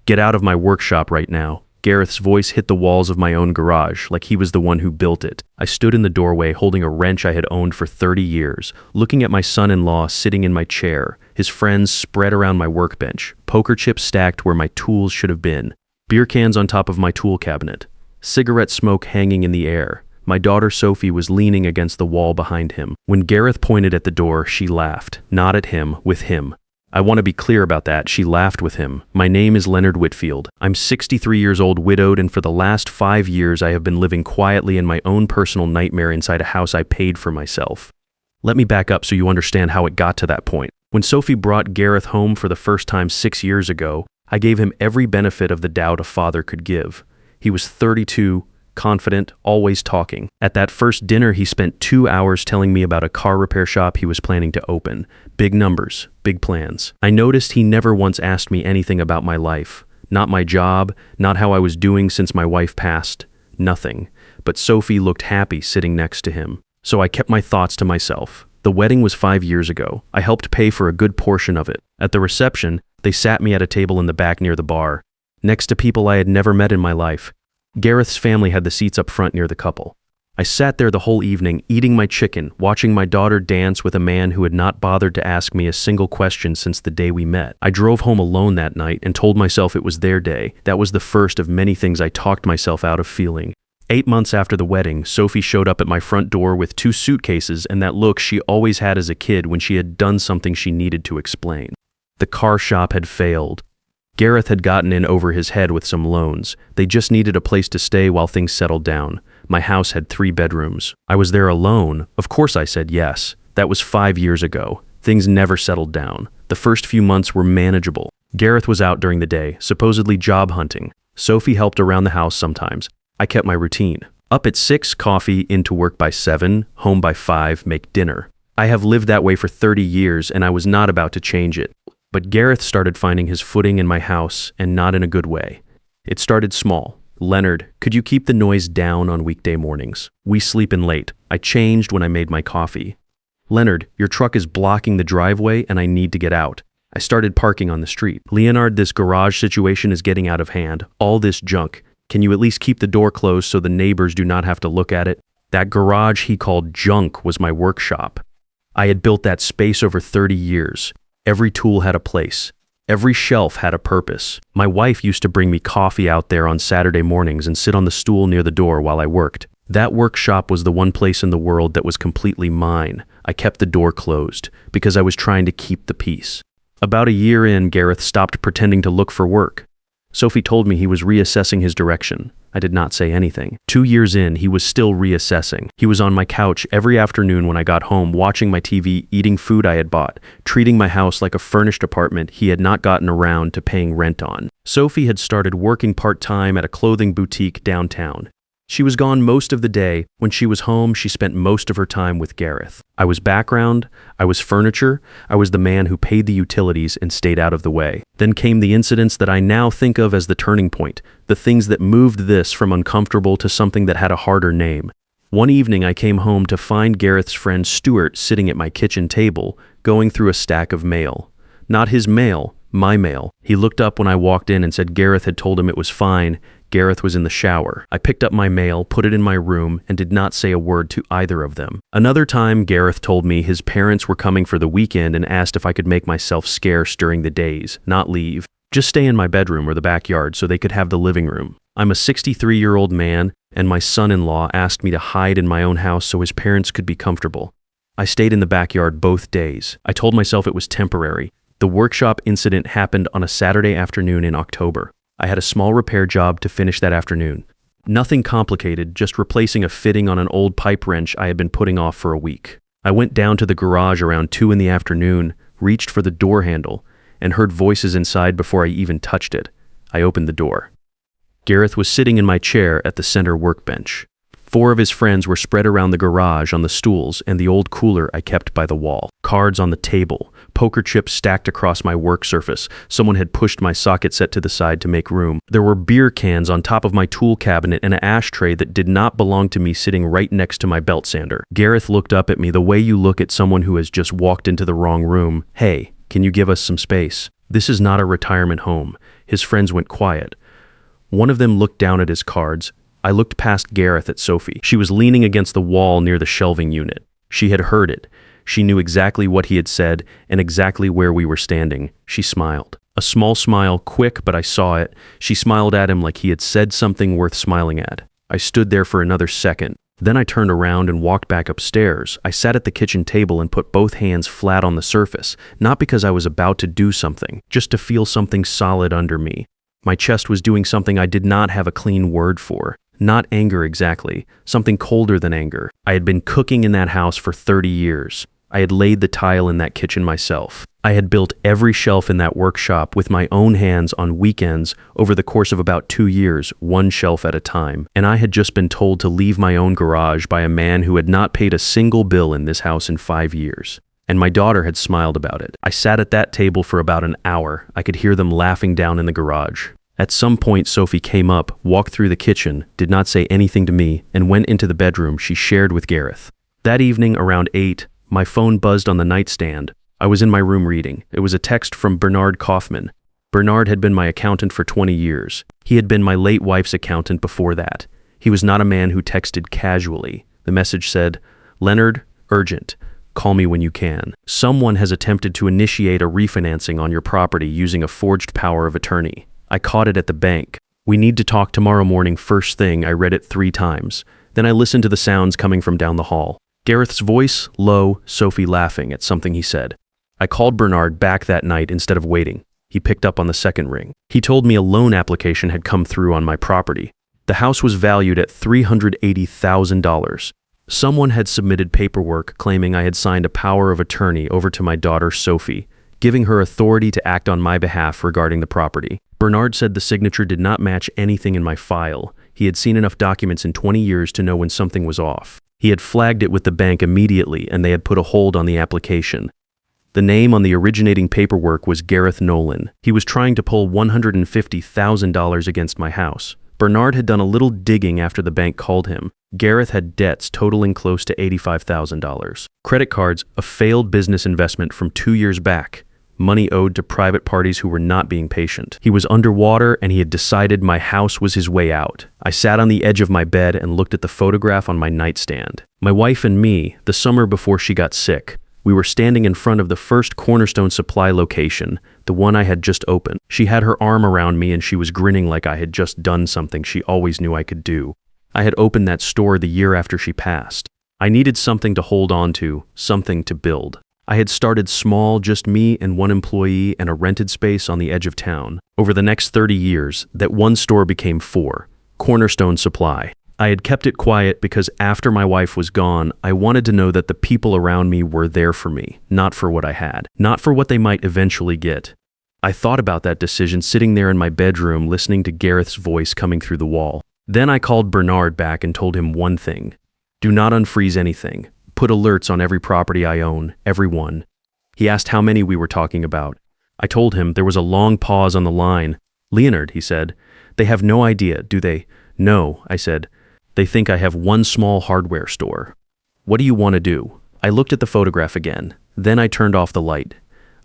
"Get out of my workshop right now." Gareth's voice hit the walls of my own garage, like he was the one who built it. I stood in the doorway holding a wrench I had owned for 30 years, looking at my son-in-law sitting in my chair, his friends spread around my workbench, poker chips stacked where my tools should have been, beer cans on top of my tool cabinet, cigarette smoke hanging in the air. My daughter Sophie was leaning against the wall behind him. When Gareth pointed at the door, she laughed. Not at him, with him. I want to be clear about that. She laughed with him. My name is Leonard Whitfield. I'm 63 years old, widowed, and for the last 5 years I have been living quietly in my own personal nightmare inside a house I paid for myself. Let me back up so you understand how it got to that point. When Sophie brought Gareth home for the first time 6 years ago, I gave him every benefit of the doubt a father could give. He was 32, confident, always talking. At that first dinner, he spent 2 hours telling me about a car repair shop he was planning to open. Big numbers, big plans. I noticed he never once asked me anything about my life. Not my job, not how I was doing since my wife passed. Nothing. But Sophie looked happy sitting next to him. So I kept my thoughts to myself. The wedding was 5 years ago. I helped pay for a good portion of it. At the reception, they sat me at a table in the back near the bar, next to people I had never met in my life. Gareth's family had the seats up front near the couple. I sat there the whole evening, eating my chicken, watching my daughter dance with a man who had not bothered to ask me a single question since the day we met. I drove home alone that night and told myself it was their day. That was the first of many things I talked myself out of feeling. 8 months after the wedding, Sophie showed up at my front door with 2 suitcases and that look she always had as a kid when she had done something she needed to explain. The car shop had failed. Gareth had gotten in over his head with some loans. They just needed a place to stay while things settled down. My house had 3 bedrooms. I was there alone. Of course I said yes. That was 5 years ago. Things never settled down. The first few months were manageable. Gareth was out during the day, supposedly job hunting. Sophie helped around the house sometimes. I kept my routine. Up at 6, coffee, into work by 7, home by 5, make dinner. I have lived that way for 30 years and I was not about to change it. But Gareth started finding his footing in my house, and not in a good way. It started small. "Leonard, could you keep the noise down on weekday mornings? We sleep in late." I changed when I made my coffee. "Leonard, your truck is blocking the driveway and I need to get out." I started parking on the street. "Leonard, this garage situation is getting out of hand. All this junk. Can you at least keep the door closed so the neighbors do not have to look at it?" That garage he called junk was my workshop. I had built that space over 30 years. Every tool had a place. Every shelf had a purpose. My wife used to bring me coffee out there on Saturday mornings and sit on the stool near the door while I worked. That workshop was the one place in the world that was completely mine. I kept the door closed because I was trying to keep the peace. About a year in, Gareth stopped pretending to look for work. Sophie told me he was reassessing his direction. I did not say anything. 2 years in, he was still reassessing. He was on my couch every afternoon when I got home, watching my TV, eating food I had bought, treating my house like a furnished apartment he had not gotten around to paying rent on. Sophie had started working part-time at a clothing boutique downtown. She was gone most of the day. When she was home, she spent most of her time with Gareth. I was background, I was furniture, I was the man who paid the utilities and stayed out of the way. Then came the incidents that I now think of as the turning point, the things that moved this from uncomfortable to something that had a harder name. One evening I came home to find Gareth's friend Stuart sitting at my kitchen table, going through a stack of mail. Not his mail, my mail. He looked up when I walked in and said Gareth had told him it was fine. Gareth was in the shower. I picked up my mail, put it in my room, and did not say a word to either of them. Another time, Gareth told me his parents were coming for the weekend and asked if I could make myself scarce during the days, not leave. Just stay in my bedroom or the backyard so they could have the living room. I'm a 63-year-old man, and my son-in-law asked me to hide in my own house so his parents could be comfortable. I stayed in the backyard both days. I told myself it was temporary. The workshop incident happened on a Saturday afternoon in October. I had a small repair job to finish that afternoon. Nothing complicated, just replacing a fitting on an old pipe wrench I had been putting off for a week. I went down to the garage around 2 in the afternoon, reached for the door handle, and heard voices inside before I even touched it. I opened the door. Gareth was sitting in my chair at the center workbench. 4 of his friends were spread around the garage on the stools and the old cooler I kept by the wall. Cards on the table, poker chips stacked across my work surface. Someone had pushed my socket set to the side to make room. There were beer cans on top of my tool cabinet and an ashtray that did not belong to me sitting right next to my belt sander. Gareth looked up at me the way you look at someone who has just walked into the wrong room. "Hey, can you give us some space? This is not a retirement home. His friends went quiet. One of them looked down at his cards. I looked past Gareth at Sophie. She was leaning against the wall near the shelving unit. She had heard it. She knew exactly what he had said and exactly where we were standing. She smiled. A small smile, quick, but I saw it. She smiled at him like he had said something worth smiling at. I stood there for another second. Then I turned around and walked back upstairs. I sat at the kitchen table and put both hands flat on the surface, not because I was about to do something, just to feel something solid under me. My chest was doing something I did not have a clean word for. Not anger exactly, something colder than anger. I had been cooking in that house for 30 years. I had laid the tile in that kitchen myself. I had built every shelf in that workshop with my own hands on weekends over the course of about 2 years, one shelf at a time. And I had just been told to leave my own garage by a man who had not paid a single bill in this house in 5 years. And my daughter had smiled about it. I sat at that table for about an hour. I could hear them laughing down in the garage. At some point, Sophie came up, walked through the kitchen, did not say anything to me, and went into the bedroom she shared with Gareth. That evening, around 8, my phone buzzed on the nightstand. I was in my room reading. It was a text from Bernard Kaufman. Bernard had been my accountant for 20 years. He had been my late wife's accountant before that. He was not a man who texted casually. The message said, "Leonard, urgent. Call me when you can. Someone has attempted to initiate a refinancing on your property using a forged power of attorney. I caught it at the bank. We need to talk tomorrow morning first thing." I read it 3 times. Then I listened to the sounds coming from down the hall. Gareth's voice, low, Sophie laughing at something he said. I called Bernard back that night instead of waiting. He picked up on the second ring. He told me a loan application had come through on my property. The house was valued at $380,000. Someone had submitted paperwork claiming I had signed a power of attorney over to my daughter Sophie, giving her authority to act on my behalf regarding the property. Bernard said the signature did not match anything in my file. He had seen enough documents in 20 years to know when something was off. He had flagged it with the bank immediately, and they had put a hold on the application. The name on the originating paperwork was Gareth Nolan. He was trying to pull $150,000 against my house. Bernard had done a little digging after the bank called him. Gareth had debts totaling close to $85,000. Credit cards, a failed business investment from 2 years back. Money owed to private parties who were not being patient. He was underwater, and he had decided my house was his way out. I sat on the edge of my bed and looked at the photograph on my nightstand. My wife and me, the summer before she got sick. We were standing in front of the first Cornerstone Supply location, the one I had just opened. She had her arm around me and she was grinning like I had just done something she always knew I could do. I had opened that store the year after she passed. I needed something to hold on to, something to build. I had started small, just me and one employee and a rented space on the edge of town. Over the next 30 years, that one store became 4, Cornerstone Supply. I had kept it quiet because after my wife was gone, I wanted to know that the people around me were there for me, not for what I had, not for what they might eventually get. I thought about that decision sitting there in my bedroom listening to Gareth's voice coming through the wall. Then I called Bernard back and told him one thing. Do not unfreeze anything. Put alerts on every property I own, every one. He asked how many we were talking about. I told him. There was a long pause on the line. Leonard, he said, they have no idea, do they? No, I said. They think I have one small hardware store. What do you want to do? I looked at the photograph again. Then I turned off the light.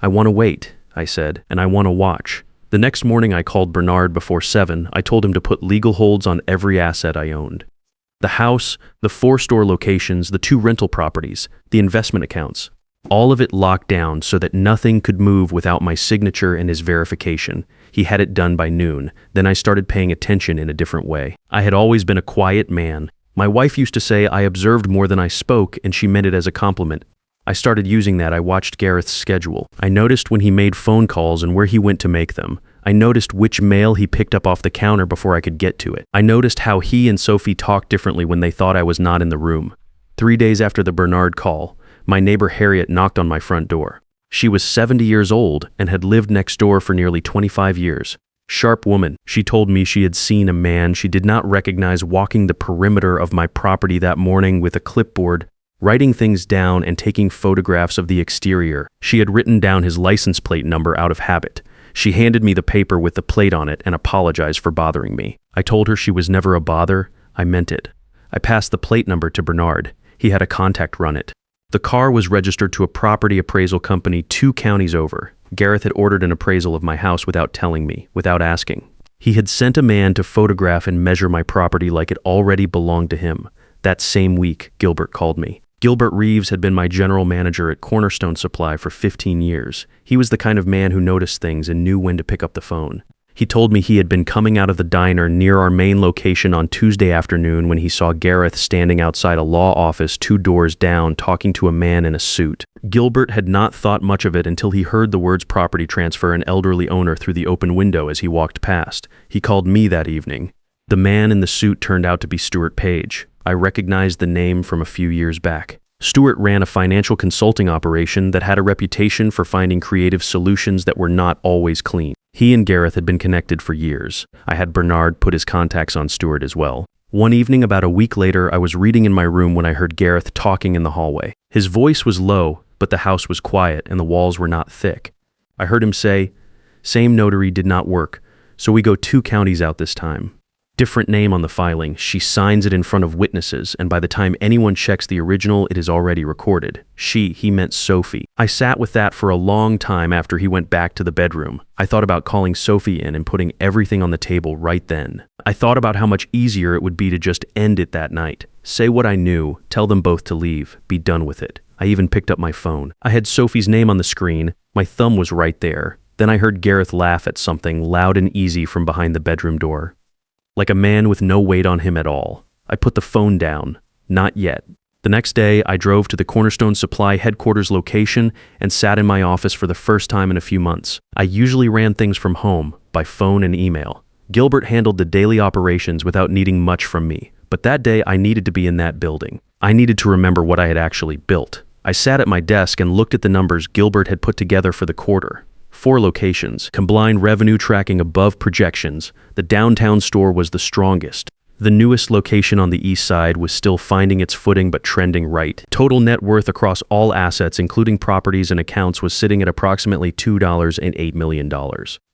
I want to wait, I said, and I want to watch. The next morning I called Bernard before 7. I told him to put legal holds on every asset I owned. The house, the 4 store locations, the 2 rental properties, the investment accounts. All of it locked down so that nothing could move without my signature and his verification. He had it done by noon. Then I started paying attention in a different way. I had always been a quiet man. My wife used to say I observed more than I spoke, and she meant it as a compliment. I started using that. I watched Gareth's schedule. I noticed when he made phone calls and where he went to make them. I noticed which mail he picked up off the counter before I could get to it. I noticed how he and Sophie talked differently when they thought I was not in the room. 3 days after the Bernard call, my neighbor Harriet knocked on my front door. She was 70 years old and had lived next door for nearly 25 years. Sharp woman. She told me she had seen a man she did not recognize walking the perimeter of my property that morning with a clipboard, writing things down and taking photographs of the exterior. She had written down his license plate number out of habit. She handed me the paper with the plate on it and apologized for bothering me. I told her she was never a bother. I meant it. I passed the plate number to Bernard. He had a contact run it. The car was registered to a property appraisal company 2 counties over. Gareth had ordered an appraisal of my house without telling me, without asking. He had sent a man to photograph and measure my property like it already belonged to him. That same week, Gilbert called me. Gilbert Reeves had been my general manager at Cornerstone Supply for 15 years. He was the kind of man who noticed things and knew when to pick up the phone. He told me he had been coming out of the diner near our main location on Tuesday afternoon when he saw Gareth standing outside a law office 2 doors down talking to a man in a suit. Gilbert had not thought much of it until he heard the words property transfer and elderly owner through the open window as he walked past. He called me that evening. The man in the suit turned out to be Stuart Page. I recognized the name from a few years back. Stuart ran a financial consulting operation that had a reputation for finding creative solutions that were not always clean. He and Gareth had been connected for years. I had Bernard put his contacts on Stuart as well. One evening about a week later, I was reading in my room when I heard Gareth talking in the hallway. His voice was low, but the house was quiet and the walls were not thick. I heard him say, "Same notary did not work, so we go 2 counties out this time. Different name on the filing. She signs it in front of witnesses, and by the time anyone checks the original, it is already recorded." He meant Sophie. I sat with that for a long time after he went back to the bedroom. I thought about calling Sophie in and putting everything on the table right then. I thought about how much easier it would be to just end it that night. Say what I knew, tell them both to leave, be done with it. I even picked up my phone. I had Sophie's name on the screen. My thumb was right there. Then I heard Gareth laugh at something loud and easy from behind the bedroom door. Like a man with no weight on him at all. I put the phone down. Not yet. The next day, I drove to the Cornerstone Supply headquarters location and sat in my office for the first time in a few months. I usually ran things from home, by phone and email. Gilbert handled the daily operations without needing much from me, but that day I needed to be in that building. I needed to remember what I had actually built. I sat at my desk and looked at the numbers Gilbert had put together for the quarter. 4 locations, combined revenue tracking above projections. The downtown store was the strongest. The newest location on the east side was still finding its footing but trending right. Total net worth across all assets, including properties and accounts, was sitting at approximately $2.08 million.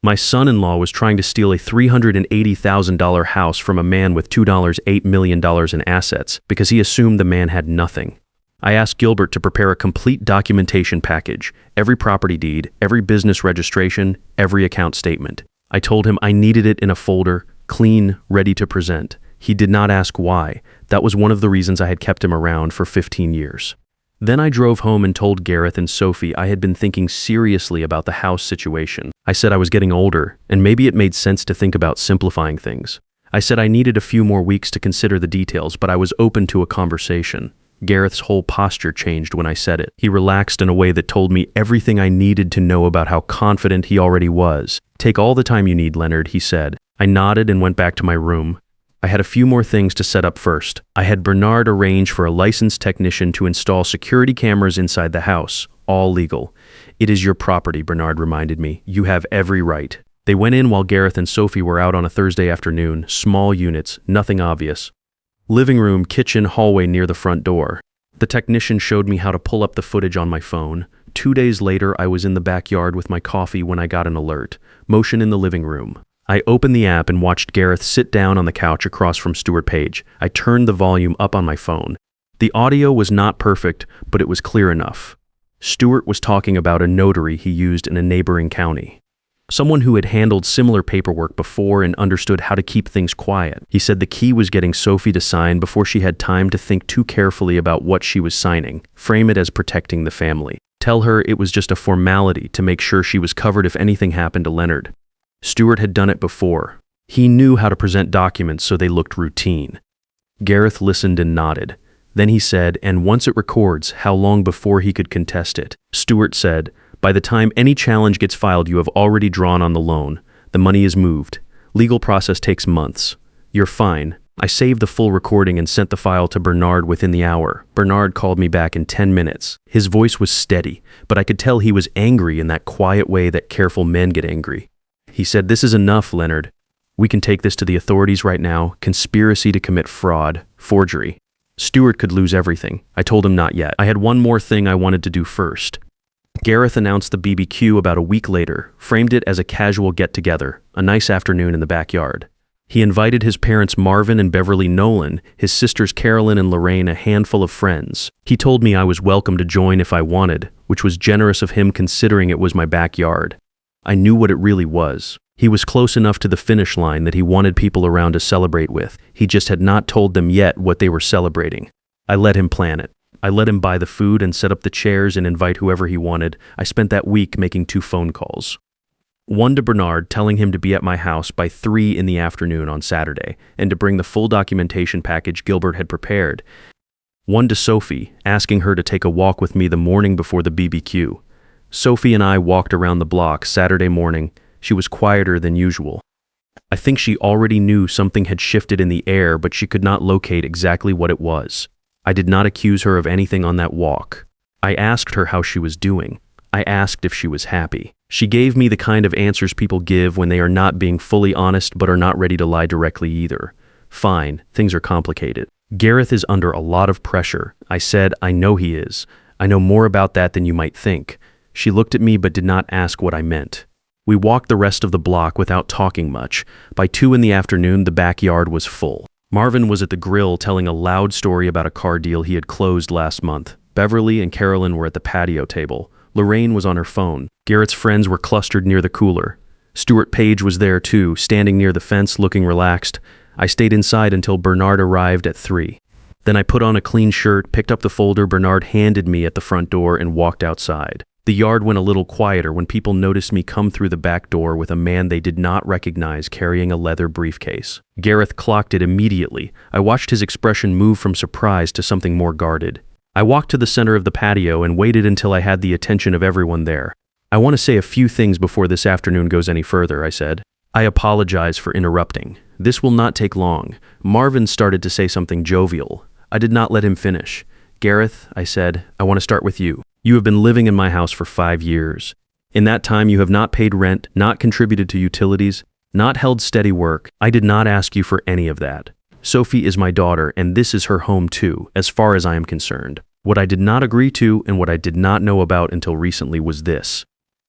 My son-in-law was trying to steal a $380,000 house from a man with $2.08 million in assets because he assumed the man had nothing. I asked Gilbert to prepare a complete documentation package, every property deed, every business registration, every account statement. I told him I needed it in a folder, clean, ready to present. He did not ask why. That was one of the reasons I had kept him around for 15 years. Then I drove home and told Gareth and Sophie I had been thinking seriously about the house situation. I said I was getting older, and maybe it made sense to think about simplifying things. I said I needed a few more weeks to consider the details, but I was open to a conversation. Gareth's whole posture changed when I said it. He relaxed in a way that told me everything I needed to know about how confident he already was. "Take all the time you need, Leonard," he said. I nodded and went back to my room. I had a few more things to set up first. I had Bernard arrange for a licensed technician to install security cameras inside the house, all legal. "It is your property," Bernard reminded me. "You have every right." They went in while Gareth and Sophie were out on a Thursday afternoon, small units, nothing obvious. Living room, kitchen, hallway near the front door. The technician showed me how to pull up the footage on my phone. 2 days later, I was in the backyard with my coffee when I got an alert. Motion in the living room. I opened the app and watched Gareth sit down on the couch across from Stuart Page. I turned the volume up on my phone. The audio was not perfect, but it was clear enough. Stuart was talking about a notary he used in a neighboring county. Someone who had handled similar paperwork before and understood how to keep things quiet. He said the key was getting Sophie to sign before she had time to think too carefully about what she was signing. Frame it as protecting the family. Tell her it was just a formality to make sure she was covered if anything happened to Leonard. Stuart had done it before. He knew how to present documents so they looked routine. Gareth listened and nodded. Then he said, "And once it records, how long before he could contest it?" Stuart said, "By the time any challenge gets filed, you have already drawn on the loan. The money is moved. Legal process takes months. You're fine." I saved the full recording and sent the file to Bernard within the hour. Bernard called me back in 10 minutes. His voice was steady, but I could tell he was angry in that quiet way that careful men get angry. He said, "This is enough, Leonard. We can take this to the authorities right now. Conspiracy to commit fraud, forgery. Stuart could lose everything." I told him not yet. I had one more thing I wanted to do first. Gareth announced the BBQ about a week later, framed it as a casual get-together, a nice afternoon in the backyard. He invited his parents Marvin and Beverly Nolan, his sisters Carolyn and Lorraine, a handful of friends. He told me I was welcome to join if I wanted, which was generous of him considering it was my backyard. I knew what it really was. He was close enough to the finish line that he wanted people around to celebrate with. He just had not told them yet what they were celebrating. I let him plan it. I let him buy the food and set up the chairs and invite whoever he wanted. I spent that week making 2 phone calls. One to Bernard, telling him to be at my house by 3 in the afternoon on Saturday, and to bring the full documentation package Gilbert had prepared. One to Sophie, asking her to take a walk with me the morning before the BBQ. Sophie and I walked around the block Saturday morning. She was quieter than usual. I think she already knew something had shifted in the air, but she could not locate exactly what it was. I did not accuse her of anything on that walk. I asked her how she was doing. I asked if she was happy. She gave me the kind of answers people give when they are not being fully honest but are not ready to lie directly either. Fine, things are complicated. Gareth is under a lot of pressure. I said, I know he is. I know more about that than you might think. She looked at me but did not ask what I meant. We walked the rest of the block without talking much. By 2 in the afternoon, the backyard was full. Marvin was at the grill telling a loud story about a car deal he had closed last month. Beverly and Carolyn were at the patio table. Lorraine was on her phone. Garrett's friends were clustered near the cooler. Stuart Page was there too, standing near the fence looking relaxed. I stayed inside until Bernard arrived at 3. Then I put on a clean shirt, picked up the folder Bernard handed me at the front door, and walked outside. The yard went a little quieter when people noticed me come through the back door with a man they did not recognize carrying a leather briefcase. Gareth clocked it immediately. I watched his expression move from surprise to something more guarded. I walked to the center of the patio and waited until I had the attention of everyone there. I want to say a few things before this afternoon goes any further, I said. I apologize for interrupting. This will not take long. Marvin started to say something jovial. I did not let him finish. Gareth, I said, I want to start with you. You have been living in my house for 5 years. In that time, you have not paid rent, not contributed to utilities, not held steady work. I did not ask you for any of that. Sophie is my daughter, and this is her home too, as far as I am concerned. What I did not agree to and what I did not know about until recently was this.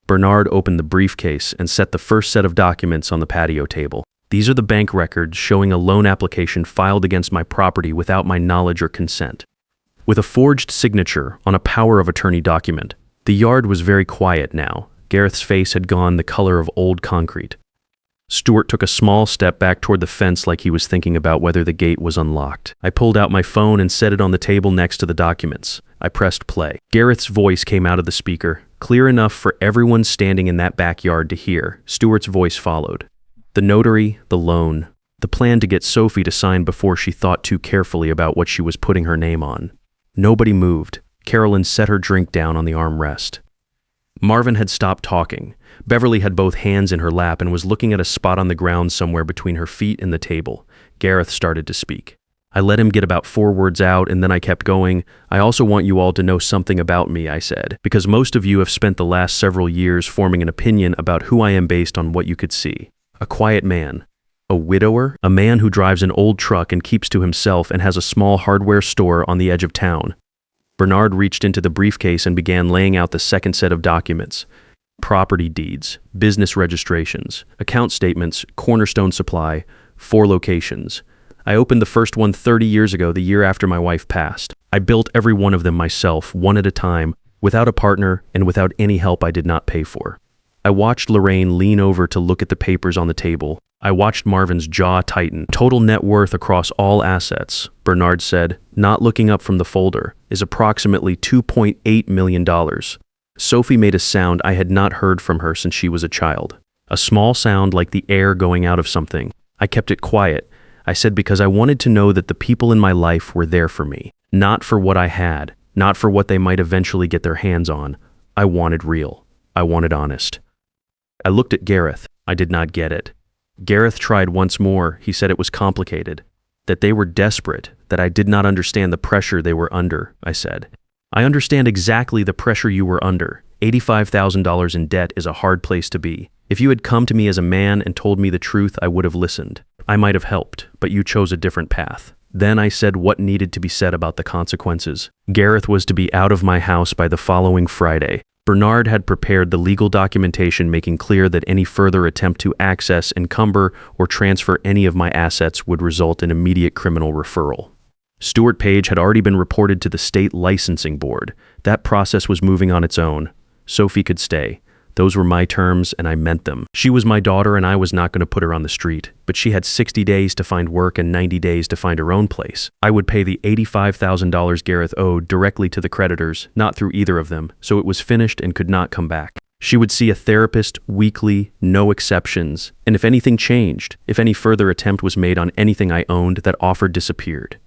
Bernard opened the briefcase and set the first set of documents on the patio table. These are the bank records showing a loan application filed against my property without my knowledge or consent. With a forged signature on a power of attorney document. The yard was very quiet now. Gareth's face had gone the color of old concrete. Stuart took a small step back toward the fence like he was thinking about whether the gate was unlocked. I pulled out my phone and set it on the table next to the documents. I pressed play. Gareth's voice came out of the speaker, clear enough for everyone standing in that backyard to hear. Stuart's voice followed. The notary, the loan, the plan to get Sophie to sign before she thought too carefully about what she was putting her name on. Nobody moved. Carolyn set her drink down on the armrest. Marvin had stopped talking. Beverly had both hands in her lap and was looking at a spot on the ground somewhere between her feet and the table. Gareth started to speak. I let him get about 4 words out, and then I kept going. I also want you all to know something about me, I said, because most of you have spent the last several years forming an opinion about who I am based on what you could see. A quiet man. A widower, a man who drives an old truck and keeps to himself and has a small hardware store on the edge of town. Bernard reached into the briefcase and began laying out the second set of documents. Property deeds, business registrations, account statements, Cornerstone Supply, 4 locations. I opened the first one 30 years ago, the year after my wife passed. I built every one of them myself, one at a time, without a partner and without any help I did not pay for. I watched Lorraine lean over to look at the papers on the table. I watched Marvin's jaw tighten. Total net worth across all assets, Bernard said, not looking up from the folder, is approximately $2.8 million. Sophie made a sound I had not heard from her since she was a child. A small sound like the air going out of something. I kept it quiet. I said because I wanted to know that the people in my life were there for me. Not for what I had, not for what they might eventually get their hands on. I wanted real. I wanted honest. I looked at Gareth. I did not get it. Gareth tried once more. He said it was complicated, that they were desperate, that I did not understand the pressure they were under, I said. I understand exactly the pressure you were under. $85,000 in debt is a hard place to be. If you had come to me as a man and told me the truth, I would have listened. I might have helped, but you chose a different path. Then I said what needed to be said about the consequences. Gareth was to be out of my house by the following Friday. Bernard had prepared the legal documentation making clear that any further attempt to access, encumber, or transfer any of my assets would result in immediate criminal referral. Stuart Page had already been reported to the state licensing board. That process was moving on its own. Sophie could stay. Those were my terms, and I meant them. She was my daughter, and I was not going to put her on the street. But she had 60 days to find work and 90 days to find her own place. I would pay the $85,000 Gareth owed directly to the creditors, not through either of them, so it was finished and could not come back. She would see a therapist weekly, no exceptions. And if anything changed, if any further attempt was made on anything I owned, that offer disappeared.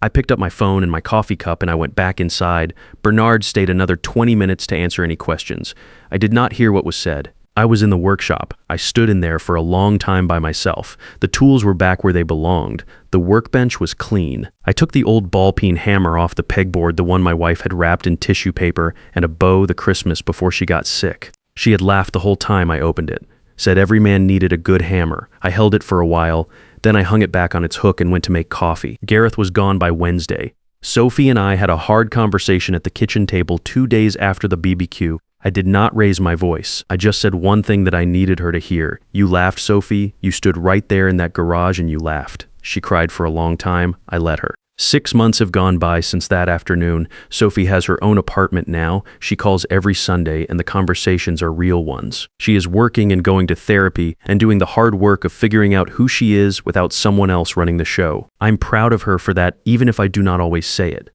I picked up my phone and my coffee cup and I went back inside. Bernard stayed another 20 minutes to answer any questions. I did not hear what was said. I was in the workshop. I stood in there for a long time by myself. The tools were back where they belonged. The workbench was clean. I took the old ball-peen hammer off the pegboard, the one my wife had wrapped in tissue paper and a bow the Christmas before she got sick. She had laughed the whole time I opened it. Said every man needed a good hammer. I held it for a while. Then I hung it back on its hook and went to make coffee. Gareth was gone by Wednesday. Sophie and I had a hard conversation at the kitchen table 2 days after the BBQ. I did not raise my voice. I just said one thing that I needed her to hear. You laughed, Sophie. You stood right there in that garage and you laughed. She cried for a long time. I let her. 6 months have gone by since that afternoon. Sophie has her own apartment now. She calls every Sunday and the conversations are real ones. She is working and going to therapy and doing the hard work of figuring out who she is without someone else running the show. I'm proud of her for that, even if I do not always say it.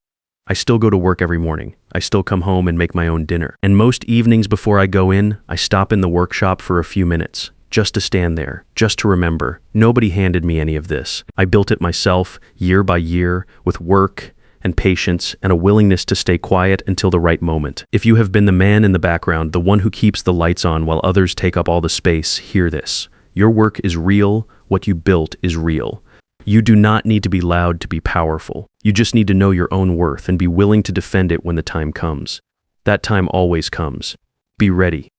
I still go to work every morning. I still come home and make my own dinner. And most evenings before I go in, I stop in the workshop for a few minutes. Just to stand there, just to remember. Nobody handed me any of this. I built it myself, year by year, with work and patience and a willingness to stay quiet until the right moment. If you have been the man in the background, the one who keeps the lights on while others take up all the space, hear this. Your work is real. What you built is real. You do not need to be loud to be powerful. You just need to know your own worth and be willing to defend it when the time comes. That time always comes. Be ready.